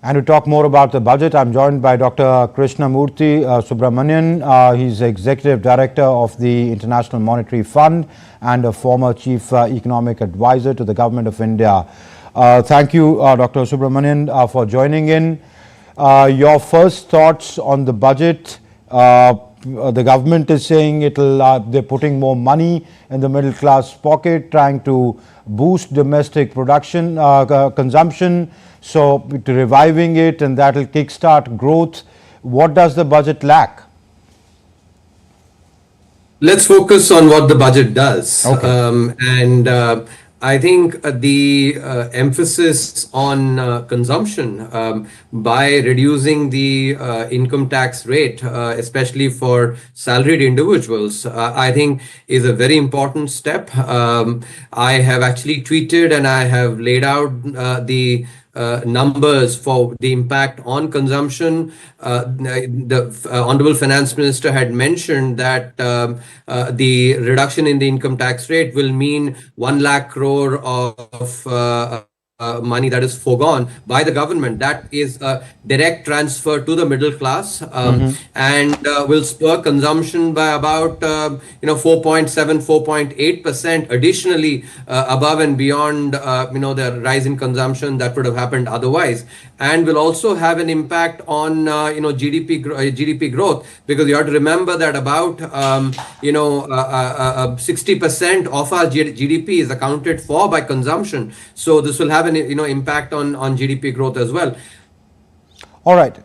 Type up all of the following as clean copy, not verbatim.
And to talk more about the budget, I'm joined by Dr. Krishnamurthy Subramanian. He's Executive Director of the International Monetary Fund and a former Chief Economic Advisor to the Government of India. Thank you, Dr. Subramanian, for joining in. Your first thoughts on the budget. The government is saying they're putting more money in the middle class pocket, trying to boost domestic production, consumption, so to reviving it, and that will kickstart growth. What does the budget lack? Let's focus on what the budget does. Okay. I think the emphasis on consumption by reducing the income tax rate, especially for salaried individuals, I think is a very important step. I have actually tweeted and I have laid out the numbers for the impact on consumption. The Honorable Finance Minister had mentioned that the reduction in the income tax rate will mean 1 lakh crore of money that is foregone by the government. That is a direct transfer to the middle class, and will spur consumption by about 4.7, 4.8% additionally above and beyond the rise in consumption that would have happened otherwise, and will also have an impact on GDP growth, because you have to remember that about 60% of our GDP is accounted for by consumption. So this will have an impact on GDP growth as well. All right.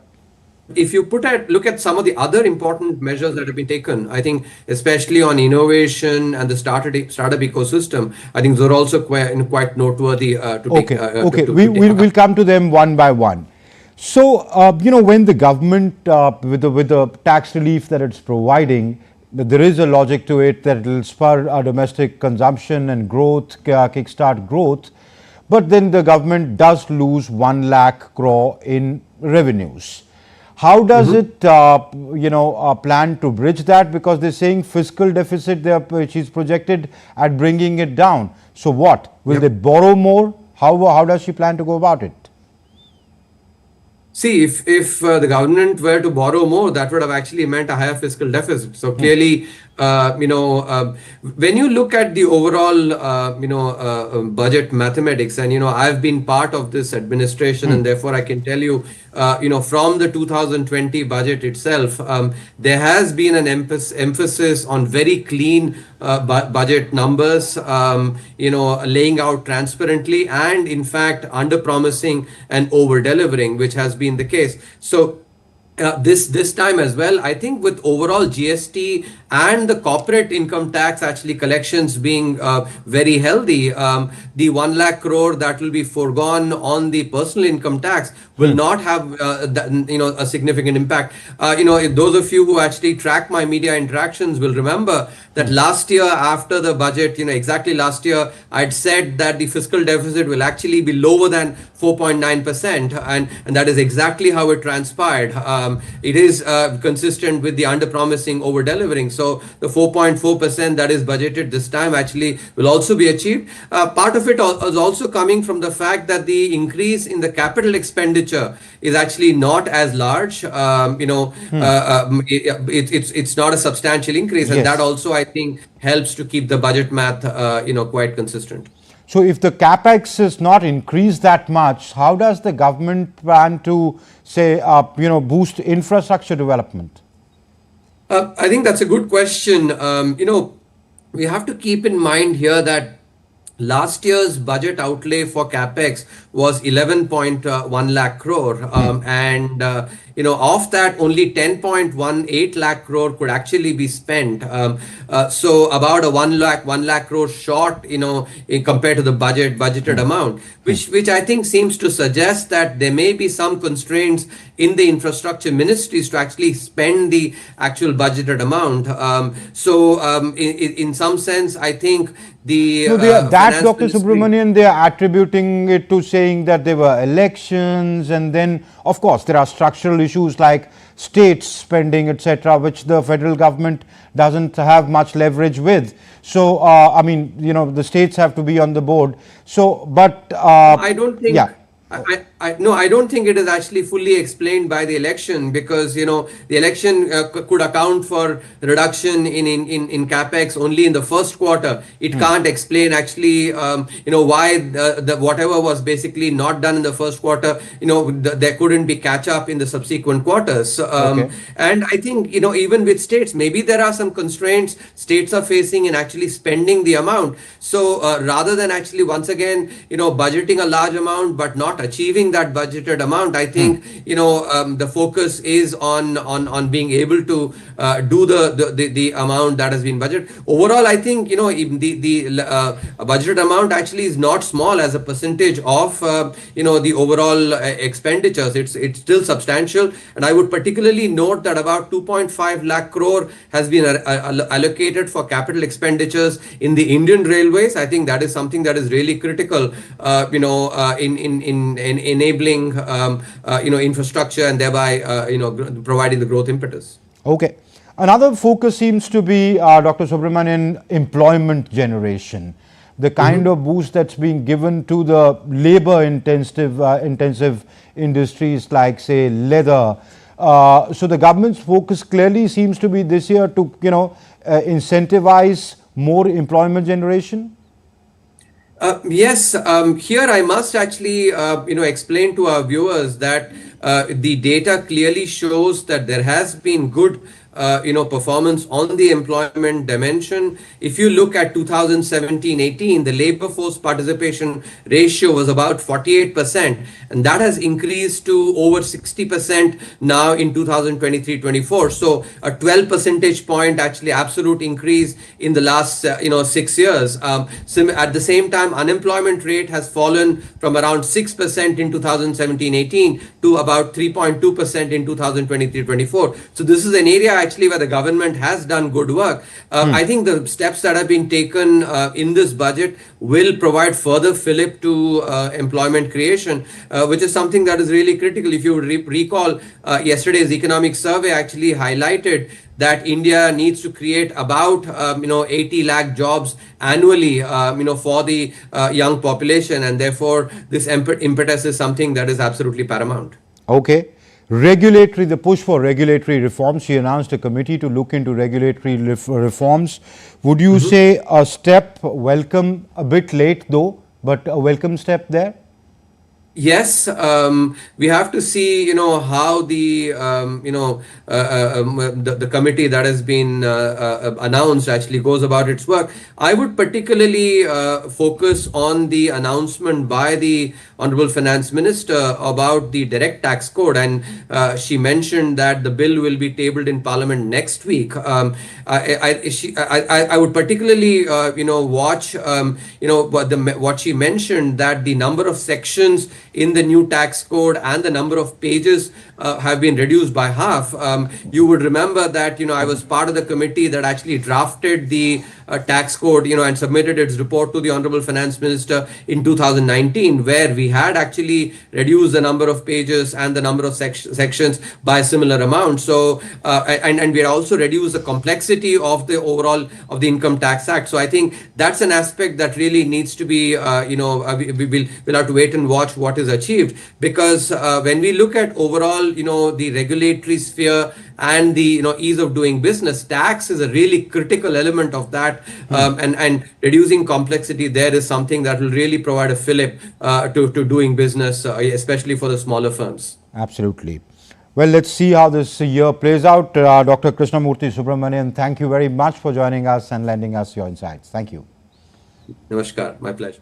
If you look at some of the other important measures that have been taken, I think especially on innovation and the startup ecosystem, I think those are also quite noteworthy We'll come to them one by one. So when the government with the tax relief that it's providing, there is a logic to it that it will spur our domestic consumption and growth, kickstart growth. But then the government does lose 1 lakh crore in revenues. How does it, plan to bridge that? Because they're saying fiscal deficit, which is projected at bringing it down. So what? Will they borrow more? How does she plan to go about it? See, if the government were to borrow more, that would have actually meant a higher fiscal deficit. So clearly, when you look at the overall, budget mathematics, and I've been part of this administration, and therefore I can tell you, from the 2020 budget itself, there has been an emphasis on very clean budget numbers, laying out transparently, and in fact under promising and over delivering, which has been the case. So this time as well, I think with overall GST and the corporate income tax actually collections being very healthy, the 1 lakh crore that will be foregone on the personal income tax will not have a significant impact. Those of you who actually track my media interactions will remember that last year after the budget, exactly last year, I'd said that the fiscal deficit will actually be lower than 4.9%, and that is exactly how it transpired. It is consistent with the under promising over delivering. So the 4.4% that is budgeted this time actually will also be achieved. Part of it is also coming from the fact that the increase in the capital expenditure is actually not as large. It's not a substantial increase, and that also I think helps to keep the budget math quite consistent. So if the capex is not increased that much, how does the government plan to say boost infrastructure development? I think that's a good question. We have to keep in mind here that last year's budget outlay for capex was 11.1 lakh crore, and of that only 10.18 lakh crore could actually be spent. So about a 1 lakh crore short, compared to the budgeted amount, which I think seems to suggest that there may be some constraints in the infrastructure ministries to actually spend the actual budgeted amount. In some sense, I think Dr. Subramanian, they are attributing it to saying that there were elections, and then of course there are structural issues like states spending, etc., which the federal government doesn't have much leverage with. So the states have to be on the board. So, but I don't think. No, I don't think it is actually fully explained by the election, because the election could account for reduction in capex only in the first quarter. It can't explain actually why the whatever was basically not done in the first quarter, there couldn't be catch up in the subsequent quarters. Okay. And I think even with states, maybe there are some constraints states are facing in actually spending the amount. So rather than actually once again budgeting a large amount but not achieving that budgeted amount, I think the focus is on being able to do the amount that has been budgeted. Overall, I think the budgeted amount actually is not small as a percentage of the overall expenditures. It's still substantial, and I would particularly note that about 2.5 lakh crore has been allocated for capital expenditures in the Indian railways. I think that is something that is really critical, in enabling infrastructure, and thereby providing the growth impetus. Okay. Another focus seems to be, Dr. Subramanian, employment generation. The kind of boost that's being given to the labor-intensive industries like, say, leather. So the government's focus clearly seems to be this year to, incentivize more employment generation. Yes, here I must actually, explain to our viewers that the data clearly shows that there has been good performance on the employment dimension. If you look at 2017-18, the labor force participation ratio was about 48%, and that has increased to over 60% now in 2023-24. So a 12 percentage point actually absolute increase in the last 6 years. At the same time, unemployment rate has fallen from around 6% in 2017-18 to about 3.2% in 2023-24. So this is an area actually where the government has done good work. I think the steps that have been taken in this budget will provide further fillip to employment creation, which is something that is really critical. If you recall, yesterday's economic survey actually highlighted that India needs to create about 80 lakh jobs annually for the young population, and therefore this impetus is something that is absolutely paramount. Okay. The push for regulatory reforms. She announced a committee to look into regulatory reforms. Would you say a step welcome, a bit late though, but a welcome step there? Yes, we have to see, how the the committee that has been announced actually goes about its work. I would particularly focus on the announcement by the Honorable Finance Minister about the direct tax code, and she mentioned that the bill will be tabled in Parliament next week. I would particularly watch what she mentioned, that the number of sections in the new tax code and the number of pages have been reduced by half. You would remember that I was part of the committee that actually drafted the tax code and submitted its report to the Honorable Finance Minister in 2019, where we had actually reduced the number of pages and the number of sections by a similar amount. So and we also reduced the complexity of the overall of the Income Tax Act. So I think that's an aspect that really needs to be we'll have to wait and watch what is achieved, because when we look at overall the regulatory sphere and the ease of doing business, tax is a really critical element of that. And reducing complexity there is something that will really provide a fillip to doing business, especially for the smaller firms. Absolutely. Well, let's see how this year plays out. Dr. Krishnamurthy Subramanian, thank you very much for joining us and lending us your insights. Thank you. Namaskar. My pleasure.